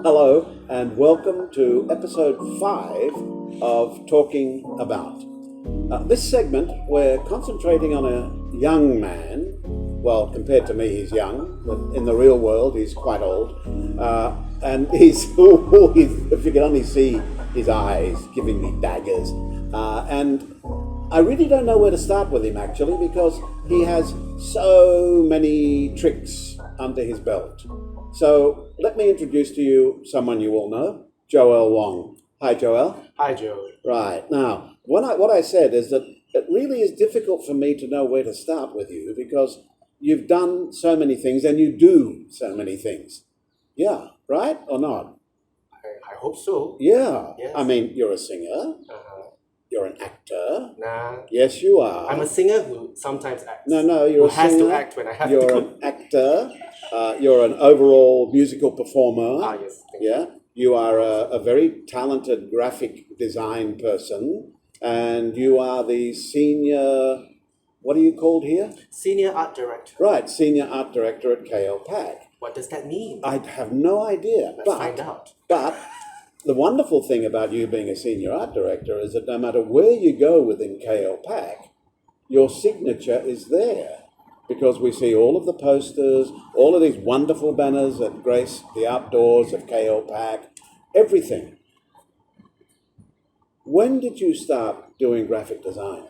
Hello, and welcome to episode 5 of Talking About. This segment, we're concentrating on a young man. Well, compared to me, he's young, but in the real world, he's quite old. And if you can only see his eyes giving me daggers. And I really don't know where to start with him, actually, because he has so many tricks under his belt. So let me introduce to you someone you all know, Joel Wong. Hi, Joel. Hi, Joe. Right. Now, what I said is that it really is difficult for me to know where to start with you because you've done so many things and you do so many things. Yeah, right or not? I hope so. Yeah. Yes. I mean, you're a singer. Uh-huh. You're an actor. Nah. Yes, you are. I'm a singer who sometimes acts. No, you're who a singer. has to act when I have you're to. an actor. You're an overall musical performer. Yes. Thank Yeah. You are a very talented graphic design person, and you are the senior. What are you called here? Senior art director. Right, senior art director at klpac. What does that mean? I have no idea. Let's find out. But the wonderful thing about you being a senior art director is that no matter where you go within klpac, your signature is there. Because we see all of the posters, all of these wonderful banners that grace the outdoors of klpac, everything. When did you start doing graphic design?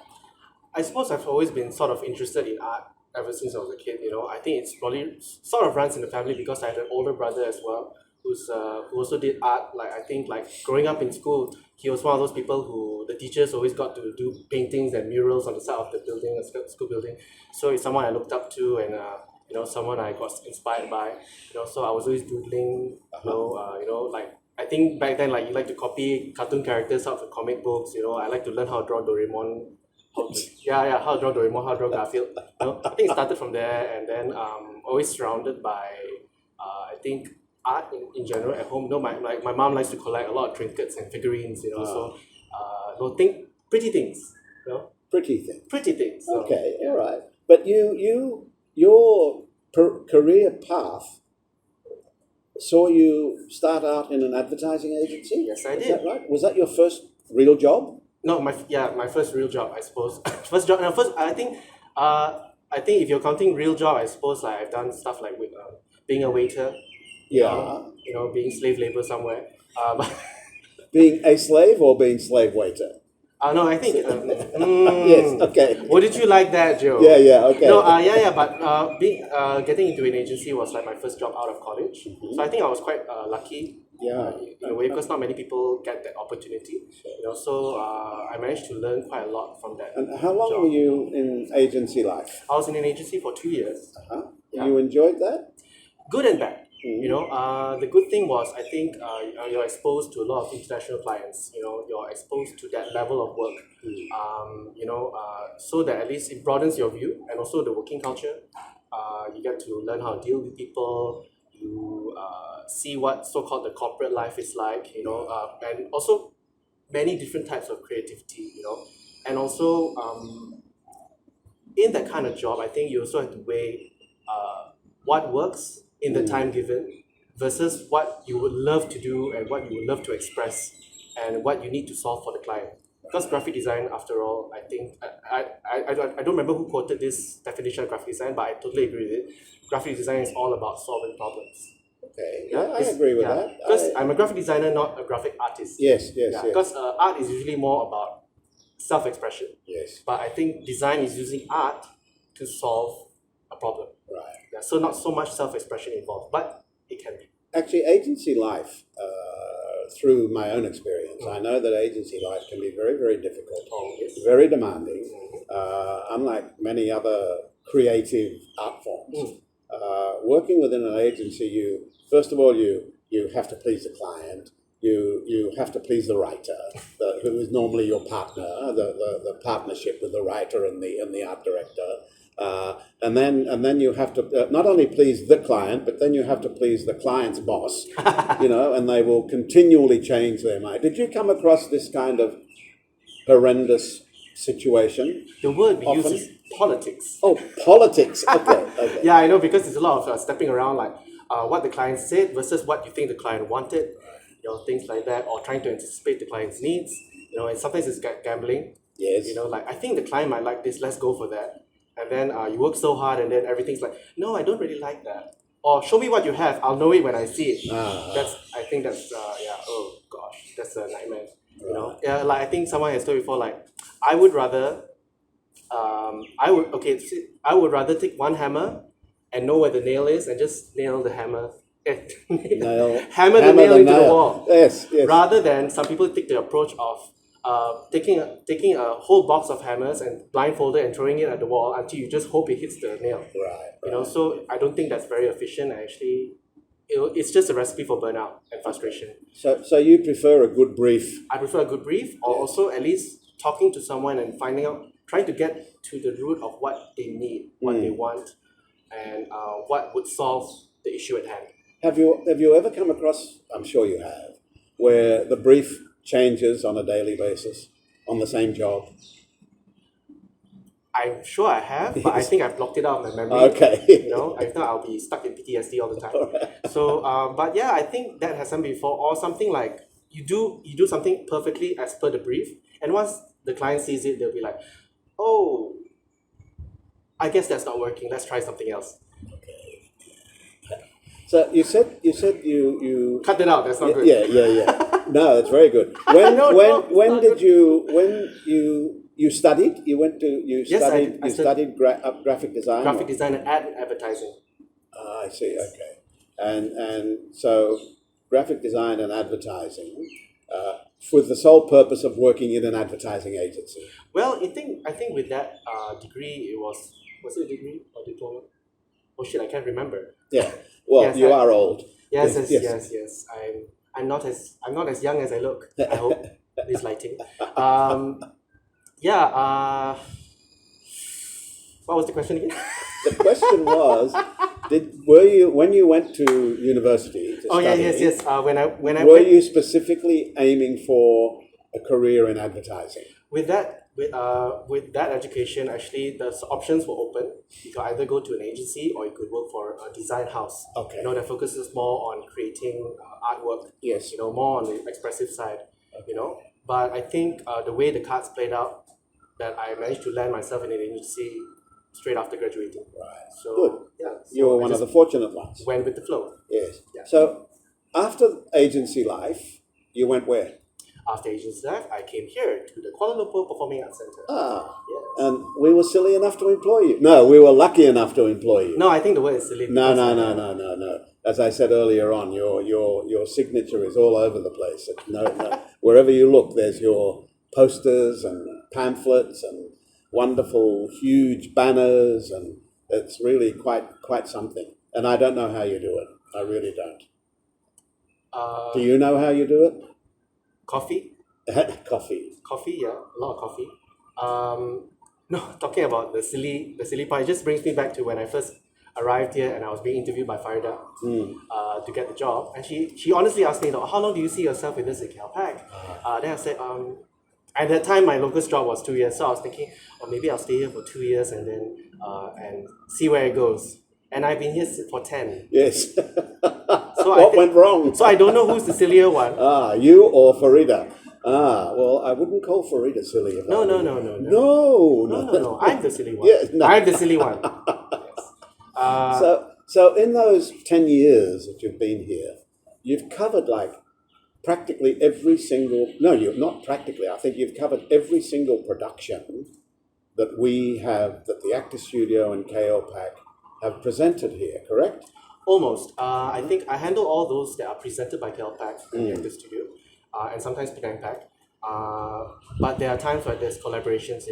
I suppose I've always been sort of interested in art ever since I was a kid. I think it's probably sort of runs in the family because I had an older brother as well who also did art. I think growing up in school, he was one of those people who the teachers always got to do paintings and murals on the side of the building, the school building. So it's someone I looked up to and someone I got inspired by. So I was always doodling. I think back then you like to copy cartoon characters out of comic books. I like to learn how to draw Doraemon. How to draw Doraemon, how to draw Garfield. I think it started from there, and then always surrounded by I think art in general at home. My mom likes to collect a lot of trinkets and figurines. Think pretty things. Pretty thing. Pretty things. So, Okay, all right. But your career path saw you start out in an advertising agency? Yes, I did. Is that right? Was that your first real job? No, my first real job, I suppose. First job. I think if you're counting real job, I suppose I've done stuff like with being a waiter. Yeah. Being slave labor somewhere. But Being a slave or being slave waiter? no, I think. Yes. Okay. Wouldn't you like that, Joe? Yeah. Okay. No, but getting into an agency was like my first job out of college. Mm-hmm. So I think I was quite lucky. Yeah. In a way, because not many people get that opportunity. So I managed to learn quite a lot from that. And how long job. were you in agency life? I was in an agency for 2 years. Uh-huh. Yeah. You enjoyed that? Good and bad. Mm-hmm. The good thing was I think you're exposed to a lot of international clients. You're exposed to that level of work. So that at least it broadens your view and also the working culture. You get to learn how to deal with people. You see what so-called the corporate life is like. And also many different types of creativity. And also in that kind of job, I think you also have to weigh what works in the time given versus what you would love to do and what you would love to express and what you need to solve for the client. Because graphic design, after all, I think, I don't remember who quoted this definition of graphic design, but I totally agree with it. Graphic design is all about solving problems. Okay. Yeah, I agree with that. Because I'm a graphic designer, not a graphic artist. Yes. Because art is usually more about self-expression. Yes. But I think design is using art to solve a problem. Right. Yeah, so not so much self-expression involved, but it can be. Actually, agency life, through my own experience, I know that agency life can be very, very difficult, Yes. very demanding, unlike many other creative art forms. Working within an agency, first of all, you have to please the client. You have to please the writer, who is normally your partner, the partnership with the writer and the art director. And then you have to not only please the client, but then you have to please the client's boss, and they will continually change their mind. Did you come across this kind of horrendous situation? The word we use Often? is politics. Oh, politics. Okay. Yeah, I know, because there's a lot of stepping around, like, what the client said versus what you think the client wanted, things like that, or trying to anticipate the client's needs, and sometimes it's gambling. Yes. Like I think the client might like this, let's go for that. And then you work so hard and then everything's like, no, I don't really like that. Or show me what you have, I'll know it when I see it. I think that's, oh gosh, that's a nightmare. Yeah, like I think someone has told before, like, I would rather, I would rather take one hammer and know where the nail is and just nail the hammer. Hammer the nail into the wall. Yes. Rather than some people take the approach of taking a whole box of hammers and blindfolded and throwing it at the wall until you just hope it hits the nail. Right. So I don't think that's very efficient. Actually, it's just a recipe for burnout and frustration. So you prefer a good brief? I prefer a good brief, or also at least talking to someone and trying to get to the root of what they need, what they want, and what would solve the issue at hand. Have you ever come across, I'm sure you have, where the brief changes on a daily basis on the same job? I'm sure I have, but I think I've blocked it out of my memory. Okay. If not, I'll be stuck in PTSD all the time. Right. So, but yeah, I think that has happened before, or something like you do something perfectly as per the brief, and once the client sees it, they'll be like, "Oh, I guess that's not working. Let's try something else." So you said you Cut it out. That's not good. Yeah. No, it's very good. When you studied? You studied graphic design. Graphic design and advertising. I see. Okay, and so graphic design and advertising, with the sole purpose of working in an advertising agency. Well, I think with that degree, was it a degree or diploma? Oh shit, I can't remember. Yeah. Well, yes, you are old. Yes. I'm not as young as I look. I hope this lighting. What was the question again? The question was, when you went to university to study? Yes. When I were went, you specifically aiming for a career in advertising? With that education, actually, the options were open. You could either go to an agency or you could work for a design house. Okay. That focuses more on creating artwork. Yes. More on the expressive side. But I think the way the cards played out, that I managed to land myself in an agency straight after graduating. Right. So good. Yeah. So You were one of the fortunate ones. Went with the flow. Yes. Yeah. So after agency life, you went where? After agency life, I came here to the Kuala Lumpur Performing Arts Centre. Yes. And we were silly enough to employ you. No, we were lucky enough to employ you. No, I think the word is silly. No. As I said earlier on, your signature is all over the place. No. Wherever you look, there's your posters and pamphlets and wonderful, huge banners, and it's really quite something. And I don't know how you do it. I really don't. Do you know how you do it? Coffee? Coffee, yeah, a lot of coffee. No, talking about the silly part, it just brings me back to when I first arrived here and I was being interviewed by Farida to get the job. And she honestly asked me, how long do you see yourself in this at klpac? Then I said, at that time my locust job was 2 years, so I was thinking, maybe I'll stay here for 2 years and then and see where it goes. And I've been here for 10. Yes. So what went wrong? So I don't know who's the sillier one. You or Farida? Well, I wouldn't call Farida silly. No. I'm the silly one. Yes, no. I'm the silly one. Yes. So in those 10 years that you've been here, you've covered practically every single... No, you've not practically. I think you've covered every single production that the Actor Studio and klpac have presented here, correct? Almost. I think I handle all those that are presented by klpac and the Actor Studio, and sometimes Peking Man. But there are times where there's collaborations,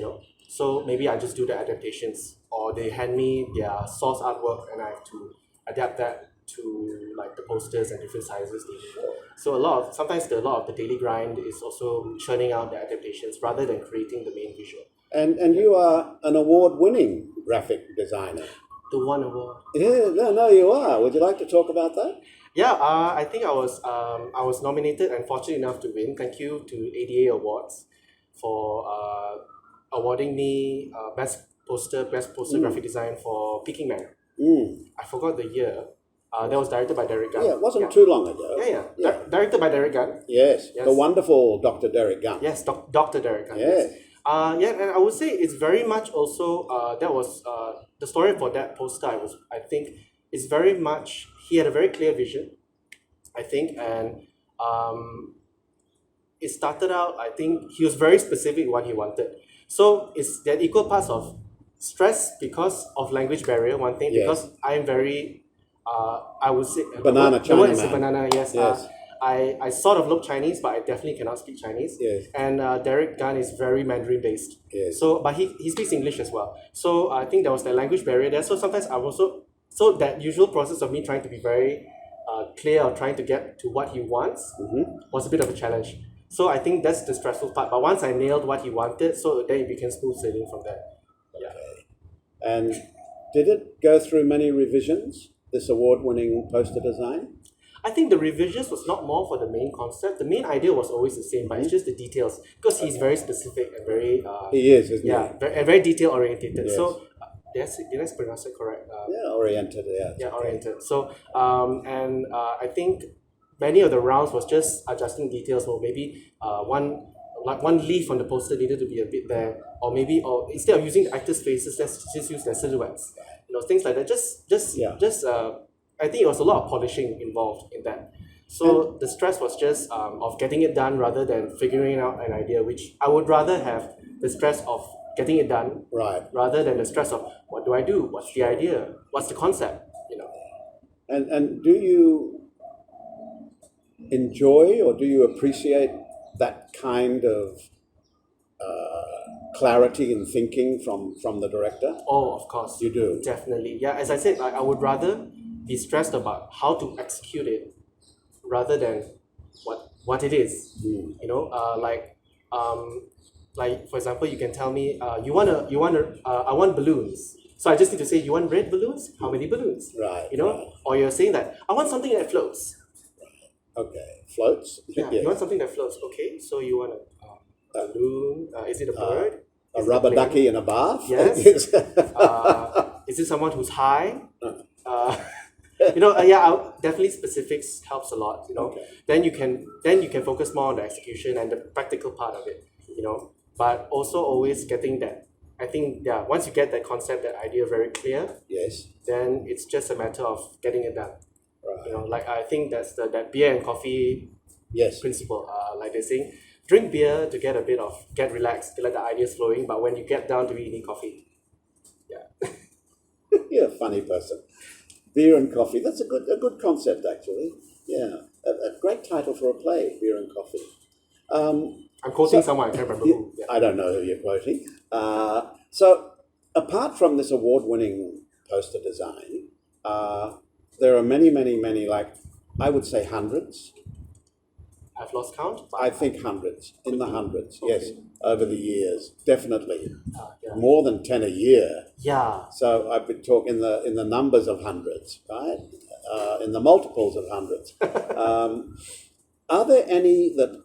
So maybe I just do the adaptations, or they hand me their source artwork and I have to adapt that to the posters and different sizes they need. So sometimes a lot of the daily grind is also churning out the adaptations rather than creating the main visual. And you are an award-winning graphic designer. The one award. Yeah, no, you are. Would you like to talk about that? Yeah, I think I was nominated and fortunate enough to win. Thank you to ADA Awards for awarding me best poster graphic design for Peking Man. I forgot the year. That was directed by Derek Gunn. Yeah, it wasn't too long ago. Directed by Derek Gunn. Yes, Yes. the wonderful Dr. Derek Gunn. Yes, Dr. Derek Gunn. Yes. And I would say it's very much also that was the story for that poster. I think it's very much he had a very clear vision, I think, and it started out. I think he was very specific what he wanted. So it's that equal parts of stress because of language barrier. One thing, Yes. because I'm very I would say Banana the word is Chinaman. banana. Yes. Yes. I sort of look Chinese, but I definitely cannot speak Chinese. Yes. And Derek Gunn is very Mandarin based. Yes. So, but he speaks English as well. So I think there was that language barrier there. So sometimes I also that usual process of me trying to be very clear or trying to get to what he wants was a bit of a challenge. So I think that's the stressful part. But once I nailed what he wanted, so then it became smooth sailing from there. Yeah. And did it go through many revisions, this award-winning poster design? I think the revisions was not more for the main concept. The main idea was always the same, but it's just the details because he's very specific and very He is, isn't yeah, he? very detail oriented. Yes. So did I pronounce it correct? Oriented, yeah. Yeah, oriented. So and I think many of the rounds was just adjusting details, or maybe one leaf on the poster needed to be a bit there, or instead of using the actors' faces, let's just use their silhouettes. Things like that. I think it was a lot of polishing involved in that. So the stress was just of getting it done rather than figuring out an idea, which I would rather have the stress of getting it done, Right. rather than the stress of what do I do, what's the idea, what's the concept. And do you enjoy or do you appreciate that kind of clarity in thinking from the director? Oh, of course. You do? Definitely. Yeah, as I said, I would rather be stressed about how to execute it rather than what it is. Like for example, you can tell me I want balloons. So I just need to say, you want red balloons? How many balloons? Right. Right. Or you're saying that I want something that floats. Okay. Floats? Yeah. Yes. You want something that floats. Okay. So you want a balloon? Is it a bird? A Is it rubber plane? ducky in a bath? Yes. Is it someone who's high? Definitely specifics helps a lot. Okay. Then you can focus more on the execution and the practical part of it. But also always getting that. I think once you get that concept, that idea very clear, Yes. then it's just a matter of getting it done. Right. Like I think that's that beer and coffee Yes. principle. Like they're saying, drink beer to get relaxed, to let the ideas flowing. But when you get down to it, you need coffee. Yeah. You're a funny person. Beer and coffee. That's a good concept, actually. Yeah. A great title for a play, Beer and Coffee. I'm quoting someone, I can't remember who. Yeah. I don't know who you're quoting. So, apart from this award-winning poster design, there are many, many, many, like, I would say hundreds. I've lost count. But I think hundreds, in the hundreds, Okay. yes, over the years, definitely. yeah. More than 10 a year. Yeah. So I've been talking in the numbers of hundreds, right? In the multiples of hundreds. Are there any that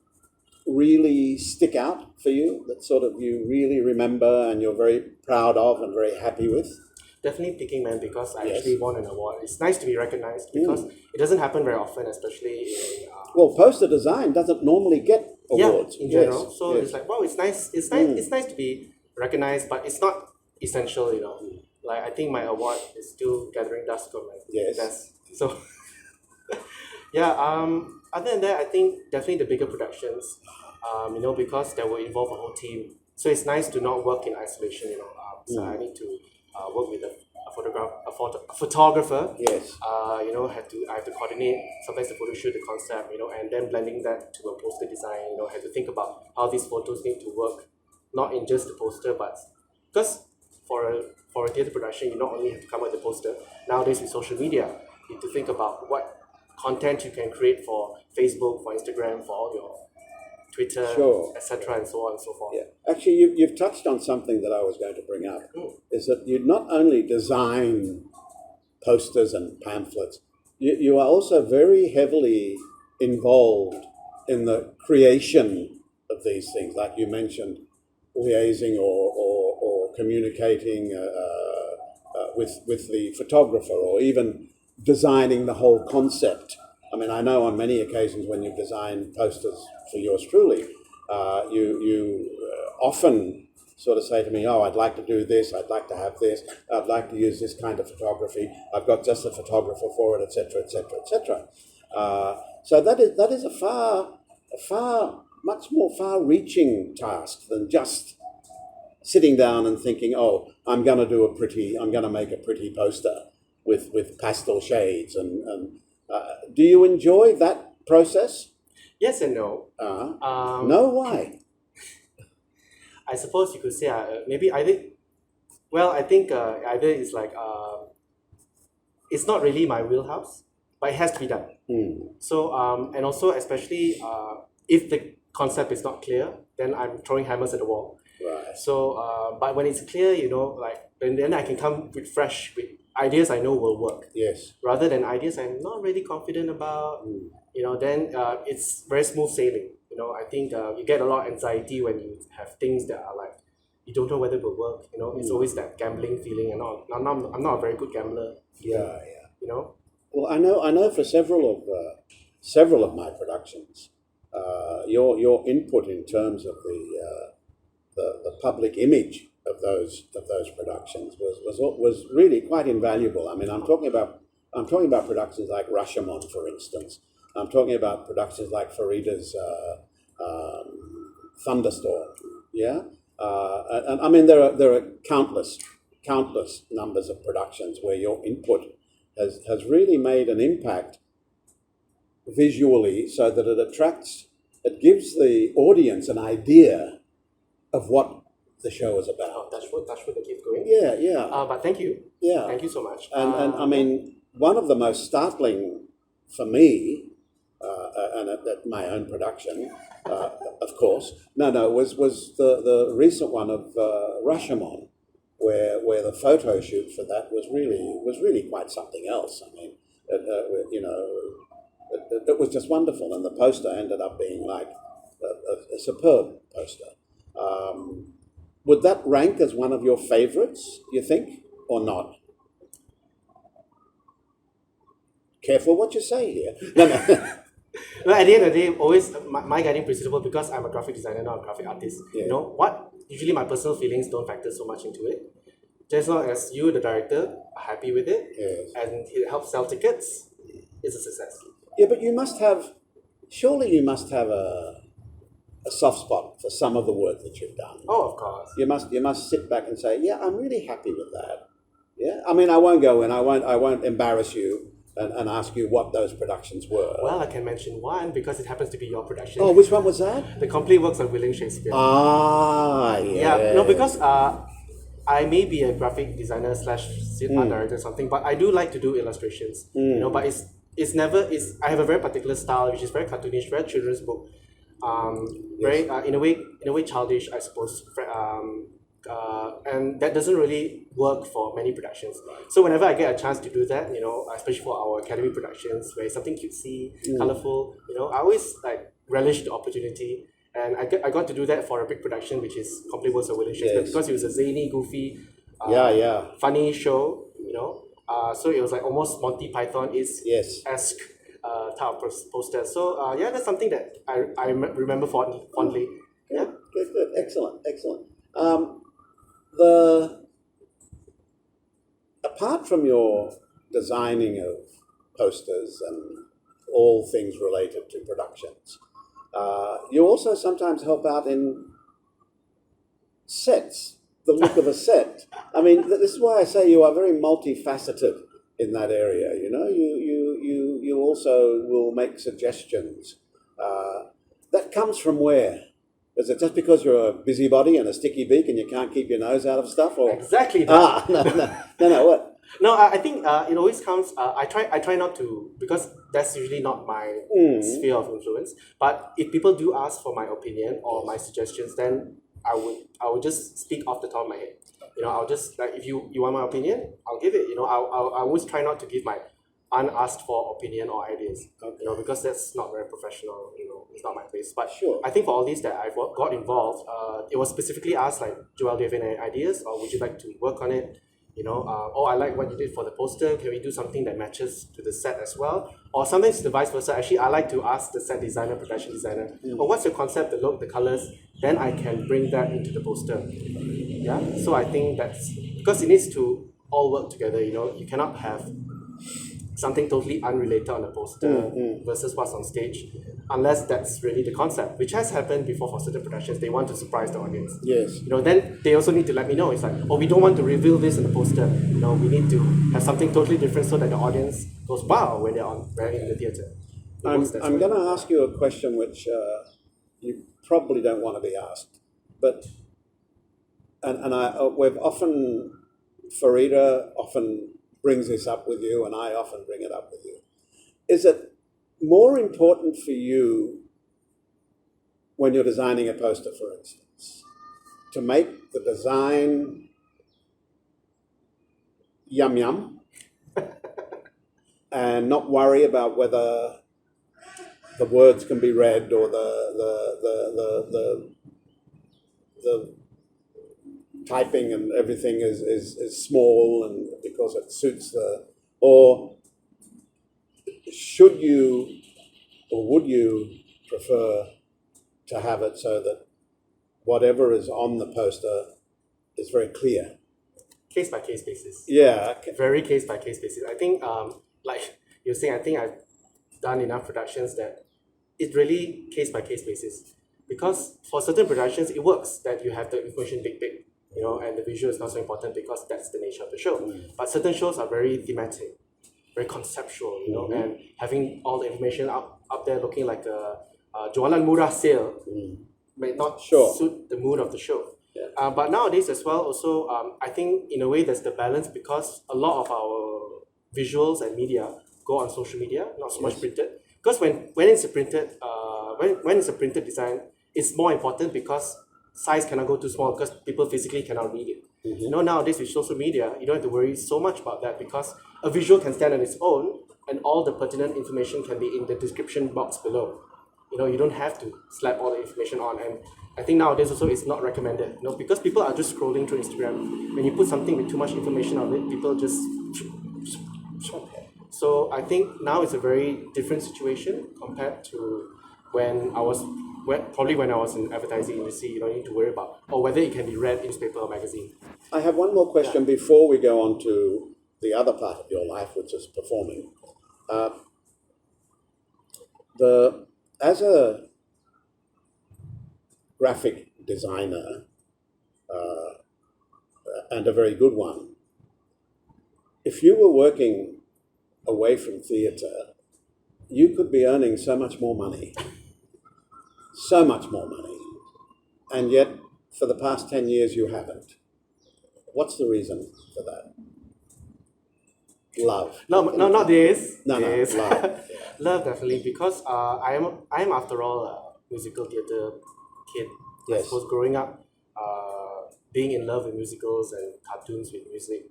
really stick out for you, that sort of you really remember and you're very proud of and very happy with? Definitely Peking Man, because I Yes. actually won an award. It's nice to be recognized because it doesn't happen very often, especially in Well, poster design doesn't normally get awards. in general. Yes, So yes. it's like, wow, it's nice. It's nice. It's nice to be recognized, but it's not essential. Like I think my award is still gathering dust on my Yes. desk. So yeah. Other than that, I think definitely the bigger productions. Because they will involve a whole team. So it's nice to not work in isolation. So I need to work with a photographer. Yes. I have to coordinate sometimes the photo shoot, the concept, and then blending that to a poster design. I have to think about how these photos need to work, not in just the poster, but because for a theatre production, you not only have to come up with the poster. Nowadays with social media, you have to think about what content you can create for Facebook, for Instagram, for all your Twitter, Sure. etc., and so on and so forth. Yeah. Actually, you've touched on something that I was going to bring up, is that you not only design posters and pamphlets, you are also very heavily involved in the creation of these things, like you mentioned, liaising or communicating with the photographer, or even designing the whole concept. I mean, I know on many occasions when you've designed posters for yours truly, you often sort of say to me, "Oh, I'd like to do this. I'd like to have this. I'd like to use this kind of photography. I've got just a photographer for it, etc., etc., etc." So that is a much more far-reaching task than just sitting down and thinking, "Oh, I'm going to make a pretty poster with pastel shades." And do you enjoy that process? Yes and no. No, why? I suppose you could say maybe I think. Well, I think either it's like it's not really my wheelhouse, but it has to be done. So and also especially if the concept is not clear, then I'm throwing hammers at the wall. Right. So but when it's clear, like then I can come with ideas I know will work. Yes. Rather than ideas I'm not really confident about, then it's very smooth sailing. I think you get a lot of anxiety when you have things that are like you don't know whether it will work. It's always that gambling feeling, and I'm not a very good gambler. Yeah. Well, I know for several of my productions, your input in terms of the public image of those productions was really quite invaluable. I mean, I'm talking about productions like Rashomon, for instance. I'm talking about productions like Farida's Thunderstorm. Yeah, and I mean there are countless numbers of productions where your input has really made an impact visually, so that it gives the audience an idea of what the show is about. Touch wood to keep going. Yeah. But thank you. Yeah. Thank you so much. And I mean, one of the most startling for me, and at my own production, of course, was the recent one of Rashomon, where the photo shoot for that was really quite something else. I mean, it was just wonderful, and the poster ended up being like a superb poster. Would that rank as one of your favorites, you think, or not? Careful what you say here. No. Well, at the end of the day, always my guiding principle, because I'm a graphic designer, not a graphic artist. Yeah. Usually my personal feelings don't factor so much into it. Just as long as you, the director, are happy with it, Yes. and it helps sell tickets, it's a success. Yeah, but surely you must have a soft spot for some of the work that you've done. Oh, of course. You must sit back and say, yeah, I'm really happy with that. Yeah, I mean, I won't go in. I won't embarrass you and ask you what those productions were. Well, I can mention one because it happens to be your production. Oh, which one was that? The complete works of William Shakespeare. Ah, yeah. Yeah, no, because I may be a graphic designer / art director or something, but I do like to do illustrations. But it's never. I have a very particular style, which is very cartoonish, very children's book. Very in a way childish, I suppose. And that doesn't really work for many productions. So whenever I get a chance to do that, especially for our academy productions, where it's something cutesy, colorful, I always relish the opportunity. And I got to do that for a big production, which is Complete Works of William Shakespeare, because it was a zany, goofy, funny show. So it was like almost Monty Python-esque type of poster. So that's something that I remember fondly. Yeah. Good. Excellent. Apart from your designing of posters and all things related to productions, you also sometimes help out in sets, the look of a set. I mean, this is why I say you are very multifaceted in that area. You also will make suggestions. That comes from where? Is it just because you're a busybody and a sticky beak and you can't keep your nose out of stuff? Or Exactly that. No. What? No, I think it always comes. I try not to, because that's usually not my sphere of influence. But if people do ask for my opinion or my suggestions, then I would just speak off the top of my head. I'll just if you want my opinion, I'll give it. I always try not to give my unasked for opinion or ideas. Okay. Because that's not very professional. It's not my place. But Sure. I think for all these that I've got involved, it was specifically asked like, Joel, do you have any ideas, or would you like to work on it? Oh, I like what you did for the poster. Can we do something that matches to the set as well? Or sometimes the vice versa. Actually, I like to ask the set designer, production designer, oh, what's your concept, the look, the colors? Then I can bring that into the poster. Yeah. So I think that's because it needs to all work together. You cannot have something totally unrelated on the poster versus what's on stage, unless that's really the concept, which has happened before for certain productions. They want to surprise the audience. Yes. Then they also need to let me know. It's like, oh, we don't want to reveal this in the poster. We need to have something totally different so that the audience goes, wow, when we're in the theater. I'm going to ask you a question which you probably don't want to be asked, but we've often, Farida often brings this up with you, and I often bring it up with you. Is it more important for you when you're designing a poster, for instance, to make the design yum and not worry about whether the words can be read or the typing and everything is small and because it suits or should you or would you prefer to have it so that whatever is on the poster is very clear? Case by case basis. Yeah. Very case by case basis. I think, like you're saying, I think I've done enough productions that it's really case by case basis. Because for certain productions, it works that you have the information big, and the visual is not so important because that's the nature of the show. But certain shows are very thematic, very conceptual, and having all the information up there looking like a jualan murah sale may not suit the mood of the show. Yeah. But nowadays as well, also, I think in a way there's the balance because a lot of our visuals and media go on social media, not so much printed. Because when it's a printed when it's a printed design, it's more important because size cannot go too small because people physically cannot read it. Nowadays with social media, you don't have to worry so much about that because a visual can stand on its own and all the pertinent information can be in the description box below. You don't have to slap all the information on, and I think nowadays also it's not recommended, because people are just scrolling through Instagram. When you put something with too much information on it, people just. So I think now it's a very different situation compared to when I was in advertising industry. You don't need to worry about whether it can be read in newspaper or magazine. I have one more question before we go on to the other part of your life, which is performing. As a graphic designer, and a very good one, if you were working away from theatre, you could be earning so much more money. And yet, for the past 10 years, you haven't. What's the reason for that? Love. No, not this. No, love. Love, definitely, because I am after all a musical theatre kid. Yes. I suppose growing up, being in love with musicals and cartoons with music,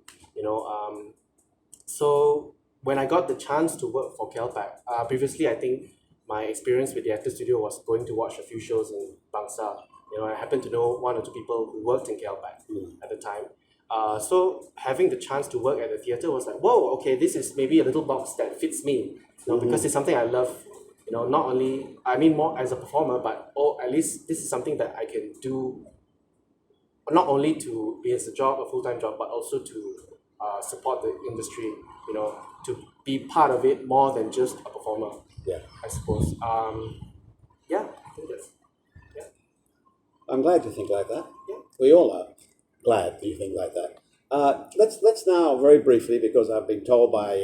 so when I got the chance to work for klpac, previously I think my experience with the actor studio was going to watch a few shows in Bangsa. I happened to know one or two people who worked in klpac at the time. So having the chance to work at the theatre was like, whoa, okay, this is maybe a little box that fits me, because it's something I love. Not only, more as a performer, but at least this is something that I can do, not only to be as a job, a full-time job, but also to support the industry, to be part of it more than just a performer. Yeah, I suppose. I think that's. Yeah. I'm glad you think like that. Yeah. We all are glad you think like that. Let's now very briefly, because I've been told by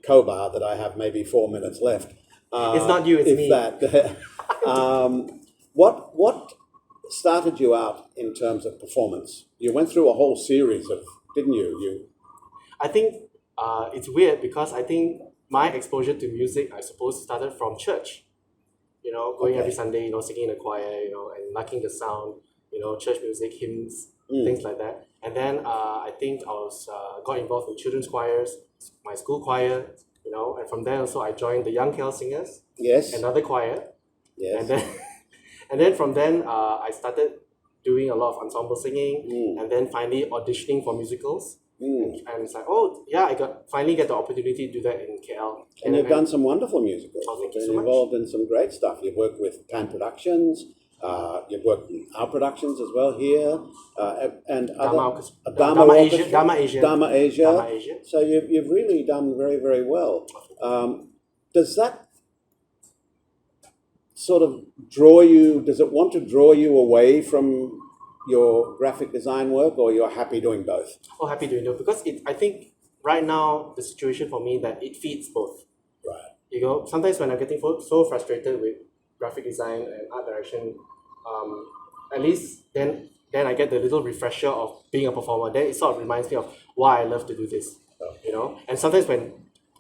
Kobar that I have maybe 4 minutes left. It's not you, it's me. What started you out in terms of performance? You went through a whole series of, didn't you? I think it's weird because I think my exposure to music, I suppose, started from church. Going every Sunday, singing in a choir, and liking the sound, church music, hymns, things like that. And then I think I was got involved in children's choirs, my school choir, and from there also I joined the Young Kel Singers. Yes. Another choir. Yes. And then from then I started doing a lot of ensemble singing, and then finally auditioning for musicals. And it's like, oh yeah, finally get the opportunity to do that in KL. And you've done some wonderful musicals. Oh, thank You've you been so much. involved in some great stuff. You've worked with Pan Productions. You've worked in our productions as well here, and Dharma Asia. Dharma Asia. So you've really done very, very well. Does that sort of draw you? Does it want to draw you away from your graphic design work, or you're happy doing both? Oh, happy doing it because I think right now the situation for me that it feeds both. Right. You know, sometimes when I'm getting so frustrated with graphic design and art direction, at least then I get the little refresher of being a performer. Then it sort of reminds me of why I love to do this. You know, and sometimes when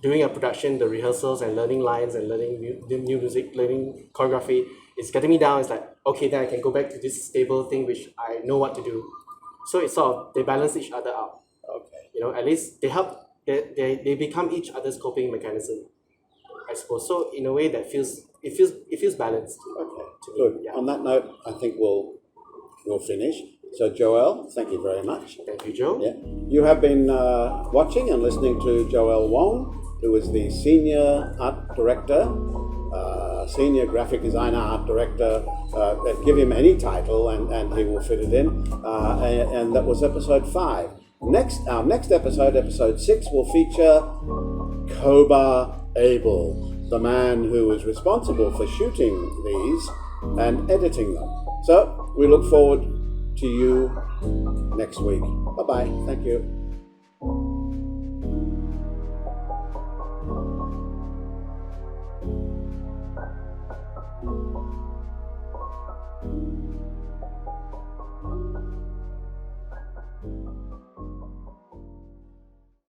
doing a production, the rehearsals and learning lines and learning new music, learning choreography, it's getting me down. It's like, okay, then I can go back to this stable thing which I know what to do. So it's sort of, they balance each other out. Okay. You know, at least they help, they become each other's coping mechanism, I suppose. So in a way that feels balanced. Okay. To Good. me, yeah. On that note, I think we'll finish. So Joel, thank you very much. Thank you, Joe. Yeah. You have been watching and listening to Joel Wong, who is the Senior Art Director, Senior Graphic Designer Art Director. Give him any title and he will fit it in. And that was episode 5. Our next episode, episode 6, will feature Abel, the man who is responsible for shooting these and editing them. So we look forward to you next week. Bye-bye. Thank you.